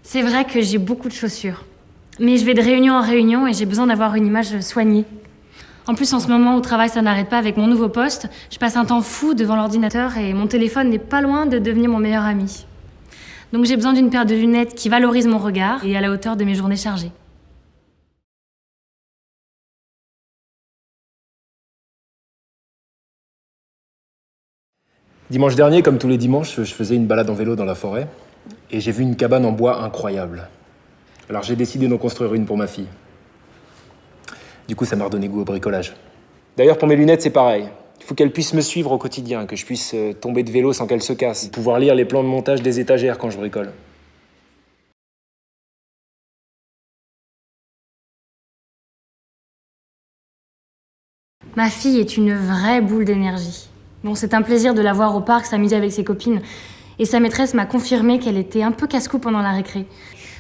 C'est vrai que j'ai beaucoup de chaussures. Mais je vais de réunion en réunion et j'ai besoin d'avoir une image soignée. En plus, en ce moment, au travail, ça n'arrête pas. Avec mon nouveau poste, je passe un temps fou devant l'ordinateur et mon téléphone n'est pas loin de devenir mon meilleur ami. Donc j'ai besoin d'une paire de lunettes qui valorise mon regard et à la hauteur de mes journées chargées. Dimanche dernier, comme tous les dimanches, je faisais une balade en vélo dans la forêt et j'ai vu une cabane en bois incroyable. Alors j'ai décidé d'en construire une pour ma fille. Du coup, ça m'a redonné goût au bricolage. D'ailleurs, pour mes lunettes, c'est pareil. Il faut qu'elles puissent me suivre au quotidien, que je puisse tomber de vélo sans qu'elles se cassent, pouvoir lire les plans de montage des étagères quand je bricole. Ma fille est une vraie boule d'énergie. Bon, c'est un plaisir de la voir au parc s'amuser avec ses copines. Et sa maîtresse m'a confirmé qu'elle était un peu casse-cou pendant la récré.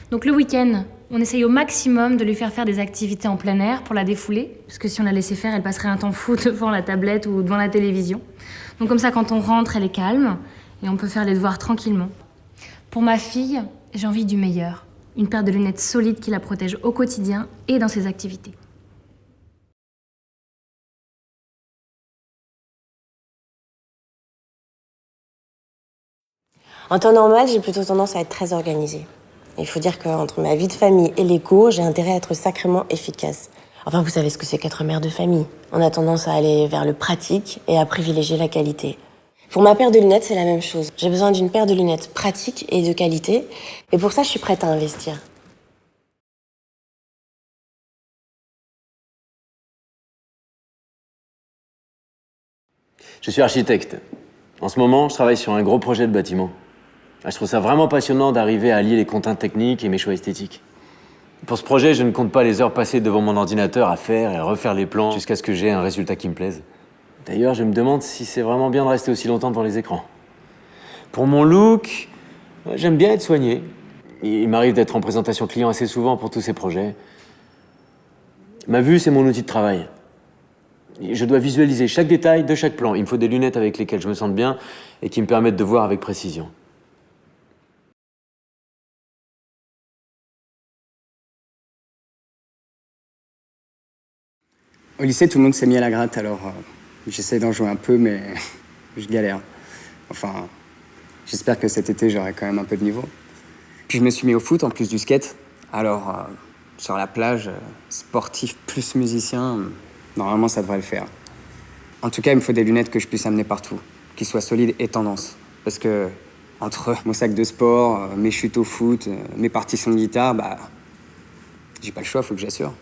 Donc le week-end, on essaye au maximum de lui faire des activités en plein air pour la défouler. Parce que si on la laissait faire, elle passerait un temps fou devant la tablette ou devant la télévision. Donc comme ça, quand on rentre, elle est calme et on peut faire les devoirs tranquillement. Pour ma fille, j'ai envie du meilleur. Une paire de lunettes solides qui la protège au quotidien et dans ses activités. En temps normal, j'ai plutôt tendance à être très organisée. Il faut dire qu'entre ma vie de famille et les cours, j'ai intérêt à être sacrément efficace. Enfin, vous savez ce que c'est qu'être mère de famille. On a tendance à aller vers le pratique et à privilégier la qualité. Pour ma paire de lunettes, c'est la même chose. J'ai besoin d'une paire de lunettes pratique et de qualité. Et pour ça, je suis prête à investir. Je suis architecte. En ce moment, je travaille sur un gros projet de bâtiment. Je trouve ça vraiment passionnant d'arriver à allier les contraintes techniques et mes choix esthétiques. Pour ce projet, je ne compte pas les heures passées devant mon ordinateur à faire et à refaire les plans jusqu'à ce que j'ai un résultat qui me plaise. D'ailleurs, je me demande si c'est vraiment bien de rester aussi longtemps devant les écrans. Pour mon look, j'aime bien être soigné. Il m'arrive d'être en présentation client assez souvent pour tous ces projets. Ma vue, c'est mon outil de travail. Je dois visualiser chaque détail de chaque plan. Il me faut des lunettes avec lesquelles je me sente bien et qui me permettent de voir avec précision. Au lycée, tout le monde s'est mis à la gratte, alors j'essaie d'en jouer un peu, mais je galère. Enfin, j'espère que cet été, j'aurai quand même un peu de niveau. Puis je me suis mis au foot, en plus du skate. Alors, sur la plage, sportif plus musicien, normalement, ça devrait le faire. En tout cas, il me faut des lunettes que je puisse amener partout, qui soient solides et tendance. Parce que, entre mon sac de sport, mes chutes au foot, mes partitions de guitare, j'ai pas le choix, faut que j'assure.